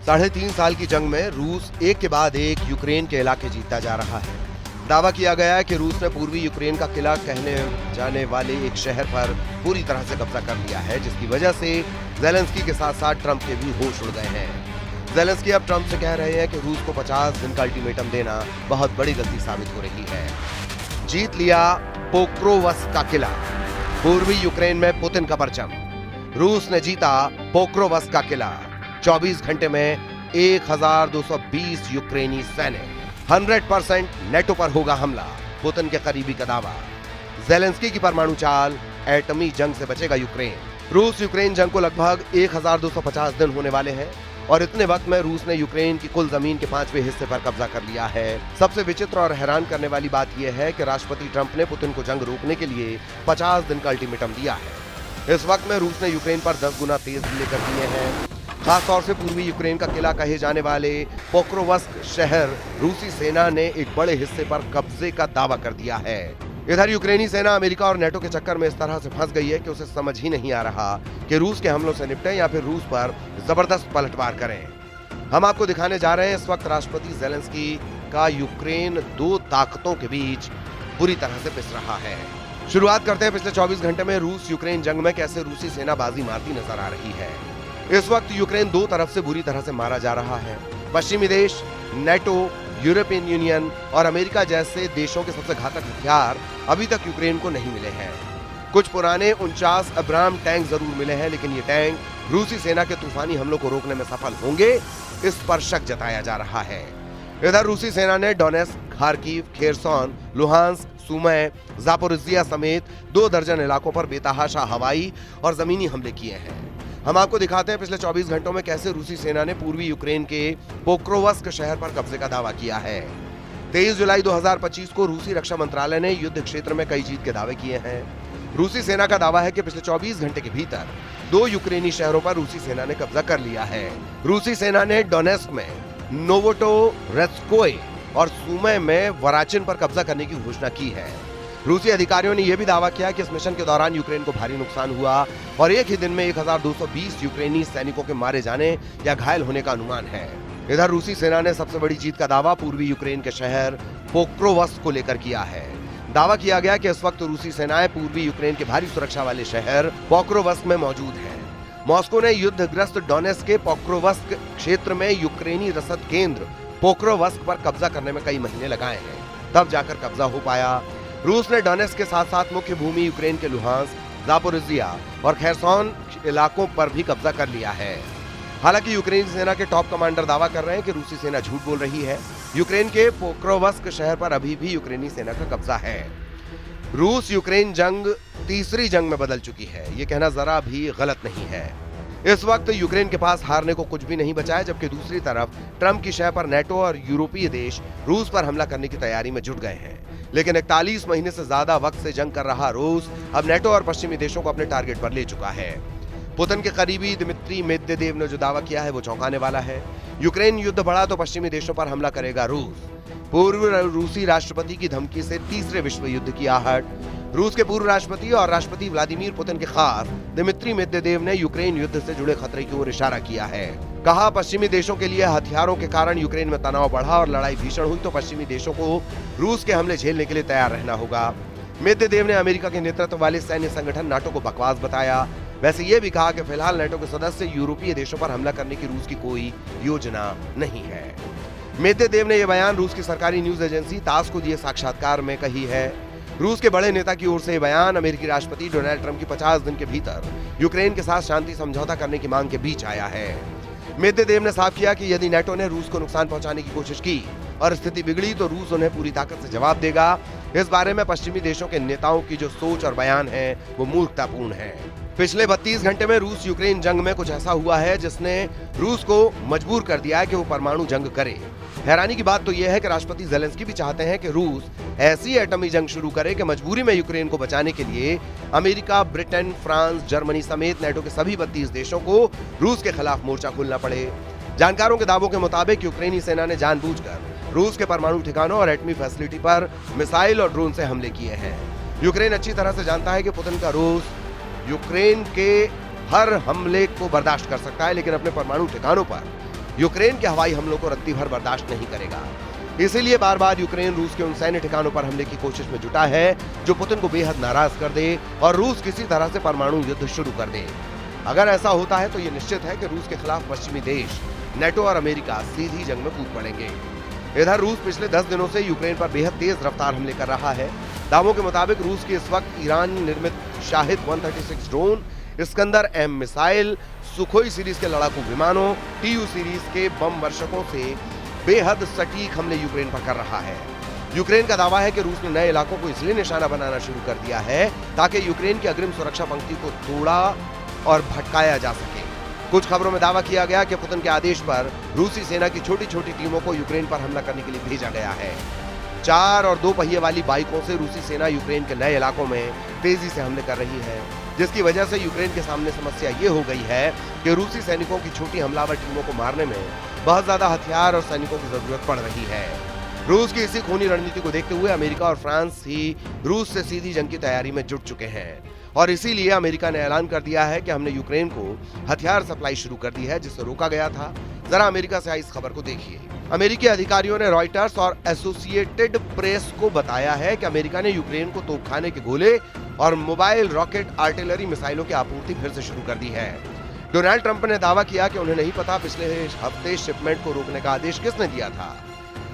3.5 साल की जंग में रूस एक के बाद एक यूक्रेन के इलाके जीतता जा रहा है। दावा किया गया है कि रूस ने पूर्वी यूक्रेन का किला कहने जाने वाले एक शहर पर पूरी तरह से कब्जा कर लिया है, जिसकी वजह से ज़ेलेंस्की के साथ साथ ट्रंप के भी होश उड़ गए हैं। ज़ेलेंस्की अब ट्रंप से कह रहे हैं कि रूस को 50 दिन का अल्टीमेटम देना बहुत बड़ी गलती साबित हो रही है। जीत लिया पोक्रोवस्क का किला, पूर्वी यूक्रेन में पुतिन का परचम। रूस ने जीता पोक्रोवस्क का किला, 24 घंटे में 1220 यूक्रेनी सैनिक। 100% नेटो पर होगा हमला, पुतिन के करीबी का दावा। ज़ेलेंस्की की परमाणु चाल, एटमी जंग से बचेगा यूक्रेन। रूस यूक्रेन जंग को लगभग 1250 दिन होने वाले हैं और इतने वक्त में रूस ने यूक्रेन की कुल जमीन के 5वें हिस्से पर कब्जा कर लिया है। सबसे विचित्र और हैरान करने वाली बात यह है कि राष्ट्रपति ट्रंप ने पुतिन को जंग रोकने के लिए 50 दिन का अल्टीमेटम दिया है। इस वक्त में रूस ने यूक्रेन पर 10 गुना तेज हमले कर दिए हैं। खासतौर से पूर्वी यूक्रेन का किला कहे जाने वाले पोक्रोवस्क शहर रूसी सेना ने एक बड़े हिस्से पर कब्जे का दावा कर दिया है। इधर यूक्रेनी सेना अमेरिका और नेटो के चक्कर में इस तरह से फंस गई है कि उसे समझ ही नहीं आ रहा कि रूस के हमलों से निपटें या फिर रूस पर जबरदस्त पलटवार करें। हम आपको दिखाने जा रहे हैं इस वक्त राष्ट्रपति ज़ेलेंस्की का यूक्रेन दो ताकतों के बीच बुरी तरह से पिस रहा है। शुरुआत करते हैं पिछले 24 घंटे में रूस यूक्रेन जंग में कैसे रूसी सेना बाजी मारती नजर आ रही है। इस वक्त यूक्रेन दो तरफ से बुरी तरह से मारा जा रहा है। पश्चिमी देश, नेटो, यूरोपियन यूनियन और अमेरिका जैसे देशों के सबसे घातक हथियार अभी तक यूक्रेन को नहीं मिले हैं। कुछ पुराने 49 अब्राम टैंक जरूर मिले हैं, लेकिन ये टैंक रूसी सेना के तूफानी हमलों को रोकने में सफल होंगे, इस पर शक जताया जा रहा है। इधर रूसी सेना ने Donetsk, Kharkiv, Kherson, Luhansk, सुमय, Zaporizhzhia समेत 2 दर्जन इलाकों पर बेतहाशा हवाई और जमीनी हमले किए हैं। हम आपको दिखाते हैं पिछले 24 घंटों में कैसे रूसी सेना ने पूर्वी यूक्रेन के पोक्रोवस्क शहर पर कब्जे का दावा किया है। 23 जुलाई 2025 को रूसी रक्षा मंत्रालय ने युद्ध क्षेत्र में कई जीत के दावे किए हैं। रूसी सेना का दावा है कि पिछले 24 घंटे के भीतर 2 यूक्रेनी शहरों पर रूसी सेना ने कब्जा कर लिया है। रूसी सेना ने डोनेस्क में नोवोटोरेत्स्कोय और सुमय में वराचिन पर कब्जा करने की घोषणा की है। रूसी अधिकारियों ने यह भी दावा किया कि इस मिशन के दौरान यूक्रेन को भारी नुकसान हुआ और एक ही दिन में 1220 यूक्रेनी सैनिकों के मारे जाने या घायल होने का अनुमान है। इधर रूसी सेना ने सबसे बड़ी जीत का दावा पूर्वी यूक्रेन के शहर पोक्रोवस्क को लेकर किया है। दावा किया गया कि इस वक्त रूसी सेनाएं पूर्वी यूक्रेन के भारी सुरक्षा वाले शहर पोक्रोवस्क में मौजूद है। मॉस्को ने युद्धग्रस्त डोनेस्क के पोक्रोवस्क क्षेत्र में यूक्रेनी रसद केंद्र पोक्रोवस्क पर कब्जा करने में कई महीने लगाए हैं, तब जाकर कब्जा हो पाया। रूस ने डोनेस्क के साथ साथ मुख्य भूमि यूक्रेन के लुहांस्क, जापोरिजिया और खेरसोन इलाकों पर भी कब्जा कर लिया है। हालांकि यूक्रेनी सेना के टॉप कमांडर दावा कर रहे हैं कि रूसी सेना झूठ बोल रही है। यूक्रेन के पोक्रोवस्क शहर पर अभी भी यूक्रेनी सेना का कब्जा है। रूस यूक्रेन जंग तीसरी जंग में बदल चुकी है, ये कहना जरा भी गलत नहीं है। इस वक्त यूक्रेन के पास हारने को कुछ भी नहीं बचा है, जबकि दूसरी तरफ ट्रंप की शह पर नेटो और यूरोपीय देश रूस पर हमला करने की तैयारी में जुट गए हैं। लेकिन 41 महीने से ज्यादा वक्त से जंग कर रहा रूस अब नेटो और पश्चिमी देशों को अपने टारगेट पर ले चुका है। पुतिन के करीबी दिमित्री मेदवेदेव ने जो दावा किया है वो चौंकाने वाला है। यूक्रेन युद्ध बढ़ा तो पश्चिमी देशों पर हमला करेगा रूस। पूर्व रूसी राष्ट्रपति की धमकी से तीसरे विश्व युद्ध की आहट। रूस के पूर्व राष्ट्रपति और राष्ट्रपति व्लादिमीर पुतिन के खास दिमित्री मेदवेदेव ने यूक्रेन युद्ध से जुड़े खतरे की ओर इशारा किया है। कहा, पश्चिमी देशों के लिए हथियारों के कारण यूक्रेन में तनाव बढ़ा और लड़ाई भीषण हुई तो पश्चिमी देशों को रूस के हमले झेलने के लिए तैयार रहना होगा। मेदवेदेव ने अमेरिका के नेतृत्व वाले सैन्य संगठन नाटो को बकवास बताया। वैसे ये भी कहा कि फिलहाल नेटो के सदस्य यूरोपीय देशों पर हमला करने की रूस की कोई योजना नहीं है। मेदवेदेव ने यह बयान रूस की सरकारी न्यूज एजेंसी तास को दिए साक्षात्कार में कही है। रूस के बड़े नेता की ओर से यह बयान अमेरिकी राष्ट्रपति डोनाल्ड ट्रंप की 50 दिन के भीतर यूक्रेन के साथ शांति समझौता करने की मांग के बीच आया है। मेदवेदेव ने साफ किया कि यदि नेटो ने रूस को नुकसान पहुंचाने की कोशिश की और स्थिति बिगड़ी तो रूस उन्हें पूरी ताकत से जवाब देगा। इस बारे में पश्चिमी देशों के नेताओं की जो सोच और बयान है वो मूर्खतापूर्ण है। पिछले 32 घंटे में रूस यूक्रेन जंग में कुछ ऐसा हुआ है जिसने रूस को मजबूर कर दिया है कि वो परमाणु जंग करे। हैरानी की बात तो यह है कि राष्ट्रपति ज़ेलेंस्की भी चाहते हैं कि रूस ऐसी एटमी जंग शुरू करे कि मजबूरी में यूक्रेन को बचाने के लिए अमेरिका, ब्रिटेन, फ्रांस, जर्मनी समेत नेटो के सभी 32 देशों को रूस के खिलाफ मोर्चा खोलना पड़े। जानकारों के दावों के मुताबिक यूक्रेनी सेना ने जानबूझकर रूस के परमाणु ठिकानों और एटमी फैसिलिटी पर मिसाइल और ड्रोन से हमले किए हैं। यूक्रेन अच्छी तरह से जानता है कि पुतिन का रूस यूक्रेन के हर हमले को बर्दाश्त कर सकता है, लेकिन अपने परमाणु ठिकानों पर यूक्रेन के हवाई हमलों को रत्ती भर बर्दाश्त नहीं करेगा। इसीलिए बार बार यूक्रेन रूस के उन सैन्य ठिकानों पर हमले की कोशिश में जुटा है जो पुतिन को बेहद नाराज कर दे और रूस किसी तरह से परमाणु युद्ध शुरू कर दे। अगर ऐसा होता है तो ये निश्चित है कि रूस के खिलाफ पश्चिमी देश, नेटो और अमेरिका सीधी जंग में कूद पड़ेंगे। इधर रूस पिछले 10 दिनों से यूक्रेन पर बेहद तेज रफ्तार हमले कर रहा है। दावों के मुताबिक रूस की इस वक्त ईरान निर्मित Shahid 136 drone, Iskander M missile, Sukhoi series के लड़ाकू विमानों, टीयू सीरीज के बम वर्षकों से बेहद सटीक हमले यूक्रेन पर कर रहा है। यूक्रेन का दावा है कि रूस ने नए इलाकों को इसलिए निशाना बनाना शुरू कर दिया है ताकि यूक्रेन की अग्रिम सुरक्षा पंक्ति को तोड़ा और भटकाया जा सके। कुछ खबरों में दावा किया गया कि पुतिन के आदेश पर रूसी सेना की छोटी छोटी टीमों को यूक्रेन पर हमला करने के लिए भेजा गया है। 4 और 2 पहिए वाली बाइकों से रूसी सेना यूक्रेन के नए इलाकों में तेजी से हमले कर रही है, जिसकी वजह से यूक्रेन के सामने समस्या ये हो गई है कि रूसी सैनिकों की छोटी हमलावर टीमों को मारने में बहुत ज्यादा हथियार और सैनिकों की जरूरत पड़ रही है। रूस की इसी खूनी रणनीति को देखते हुए अमेरिका और फ्रांस ही रूस से सीधी जंग की तैयारी में जुट चुके हैं और इसीलिए अमेरिका ने ऐलान कर दिया है कि हमने यूक्रेन को हथियार सप्लाई शुरू कर दी है, जिसे रोका गया था। जरा अमेरिका से आई इस खबर को देखिए। अमेरिकी अधिकारियों ने रॉयटर्स और एसोसिएटेड प्रेस को बताया है कि अमेरिका ने यूक्रेन को तोपखाने के गोले और मोबाइल रॉकेट आर्टिलरी मिसाइलों की आपूर्ति फिर से शुरू कर दी है। डोनाल्ड ट्रंप ने दावा किया कि उन्हें नहीं पता पिछले हफ्ते शिपमेंट को रोकने का आदेश किसने दिया था।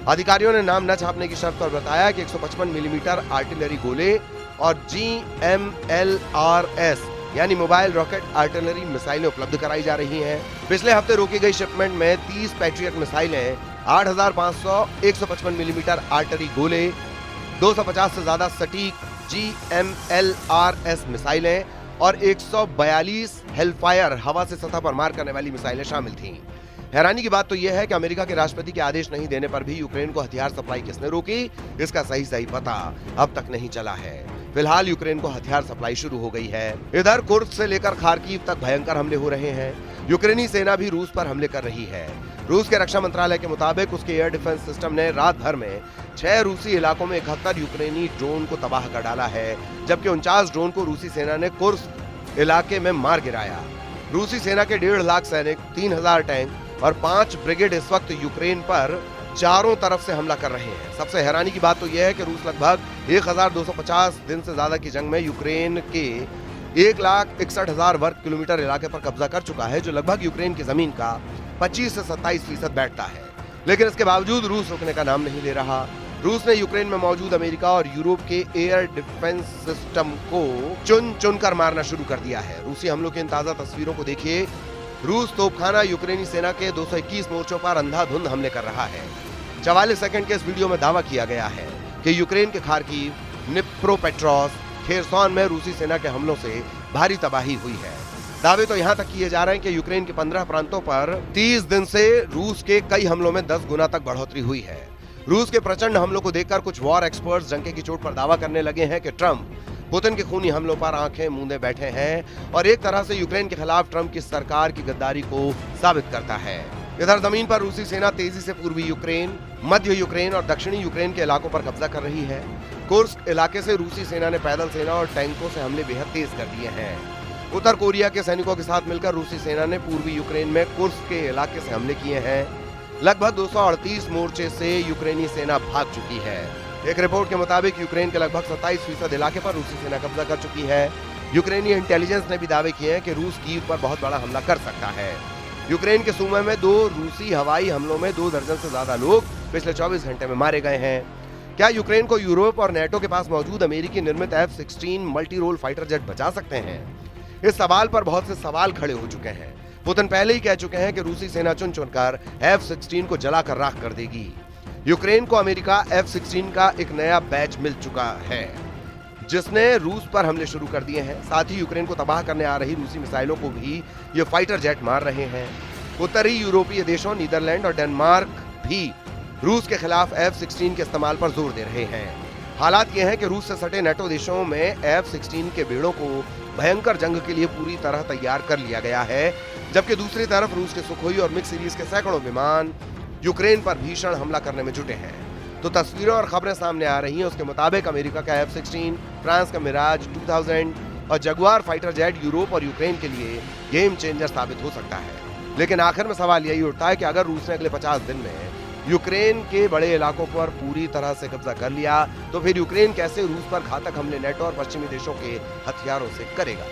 अधिकारियों ने नाम न छापने की शर्त पर बताया कि 155 मिलीमीटर आर्टिलरी गोले और GMLRS यानी मोबाइल रॉकेट आर्टिलरी मिसाइलें उपलब्ध कराई जा रही हैं। पिछले हफ्ते रोकी गई शिपमेंट में 30 पैट्रियट मिसाइलें, 8500 155 मिलीमीटर आर्टिलरी गोले, 250 से ज्यादा सटीक GMLRS मिसाइलें और 142 हेलफायर हवा से सतह पर मार करने वाली मिसाइलें शामिल थीं। हैरानी की बात तो यह है कि अमेरिका के राष्ट्रपति के आदेश नहीं देने पर भी यूक्रेन को हथियार सप्लाई किसने रोकी, इसका सही पता अब तक नहीं चला है। फिलहाल यूक्रेन को हथियार सप्लाई शुरू हो गई है। इधर कुर्स्क से लेकर खार्किव तक भयंकर हमले हो रहे हैं। यूक्रेनी सेना भी रूस पर हमले कर रही है। रूस के रक्षा मंत्रालय के मुताबिक उसके एयर डिफेंस सिस्टम ने रात भर में 6 रूसी इलाकों में 71 यूक्रेनी ड्रोन को तबाह कर डाला है, जबकि 49 ड्रोन को रूसी सेना ने कुर्स्क इलाके में मार गिराया। रूसी सेना के 1.5 लाख सैनिक, 3000 टैंक और 5 ब्रिगेड इस वक्त यूक्रेन पर चारों तरफ से हमला कर रहे हैं। सबसे हैरानी की बात तो यह है कि रूस लगभग 1250 दिन से ज्यादा की जंग में यूक्रेन के 1,61,000 वर्ग किलोमीटर इलाके पर कब्जा कर चुका है, जो लगभग यूक्रेन की जमीन का 25 से 27% बैठता है। लेकिन इसके बावजूद रूस रुकने का नाम नहीं ले रहा। रूस ने यूक्रेन में मौजूद अमेरिका और यूरोप के एयर डिफेंस सिस्टम को चुन कर मारना शुरू कर दिया है। रूसी हमलों की इन ताजा तस्वीरों को देखिए। रूस तोपखाना यूक्रेनी सेना के 221 मोर्चों पर अंधाधुंध हमले कर रहा है। 44 सेकंड के इस वीडियो में दावा किया गया है कि यूक्रेन के खार्किव, निप्रोपेट्रोव्स्क, खेरसॉन में रूसी सेना के हमलों से भारी तबाही हुई है। दावे तो यहाँ तक किए जा रहे हैं कि यूक्रेन के 15 प्रांतों पर 30 दिन से रूस के कई हमलों में 10 गुना तक बढ़ोतरी हुई है। रूस के प्रचंड हमलों को देखकर कुछ वॉर एक्सपर्ट्स डंके की चोट पर दावा करने लगे हैं कि ट्रंप पुतिन के खूनी हमलों पर आंखें मूंदे बैठे हैं और एक तरह से यूक्रेन के खिलाफ ट्रंप की सरकार की गद्दारी को साबित करता है। इधर जमीन पर रूसी सेना तेजी से पूर्वी यूक्रेन, मध्य यूक्रेन और दक्षिणी यूक्रेन के इलाकों पर कब्जा कर रही है। कुर्स्क इलाके से रूसी सेना ने पैदल सेना और टैंकों से हमले बेहद तेज कर दिए हैं। उत्तर कोरिया के सैनिकों के साथ मिलकर रूसी सेना ने पूर्वी यूक्रेन में कुर्स्क के इलाके से हमले किए हैं। लगभग 238 मोर्चे से यूक्रेनी सेना भाग चुकी है। एक रिपोर्ट के मुताबिक यूक्रेन के लगभग 27% इलाके पर रूसी सेना कब्जा कर चुकी है। यूक्रेनी इंटेलिजेंस ने भी दावे किए हैं कि रूस कीव पर बहुत बड़ा हमला कर सकता है। यूक्रेन के सूमे में 2 रूसी हवाई हमलों में 2 दर्जन से ज्यादा लोग पिछले 24 घंटे में मारे गए हैं। क्या यूक्रेन को यूरोप और नेटो के पास मौजूद अमेरिकी निर्मित F-16 multi role fighter jet बचा सकते हैं? इस सवाल पर बहुत से सवाल खड़े हो चुके हैं। पुतिन पहले ही कह चुके हैं कि रूसी सेना चुनकर F-16 को जलाकर राख कर देगी। यूक्रेन को अमेरिका F-16 का एक नया बैच मिल चुका है, जिसने रूस पर हमले शुरू कर दिए हैं। साथ ही यूक्रेन को तबाह करने आ रही रूसी मिसाइलों को भी ये फाइटर जेट मार रहे हैं। उत्तरी यूरोपीय देशों नीदरलैंड और डेनमार्क भी रूस के खिलाफ F-16 के इस्तेमाल पर जोर दे रहे हैं। हालात ये हैं कि रूस से सटे नेटो देशों में F-16 के बेड़ों को भयंकर जंग के लिए पूरी तरह तैयार कर लिया गया है, जबकि दूसरी तरफ रूस के सुखोई और मिक्स सीरीज के सैकड़ों विमान यूक्रेन पर भीषण हमला करने में जुटे हैं। तो तस्वीरें और खबरें सामने आ रही हैं। उसके मुताबिक अमेरिका का F-16, फ्रांस का मिराज 2000 और जगुआर फाइटर जेट यूरोप और यूक्रेन के लिए गेम चेंजर साबित हो सकता है। लेकिन आखिर में सवाल यही उठता है कि अगर रूस ने अगले 50 दिन में यूक्रेन के बड़े इलाकों पर पूरी तरह से कब्जा कर लिया तो फिर यूक्रेन कैसे रूस पर घातक हमले नेटो और पश्चिमी देशों के हथियारों से करेगा।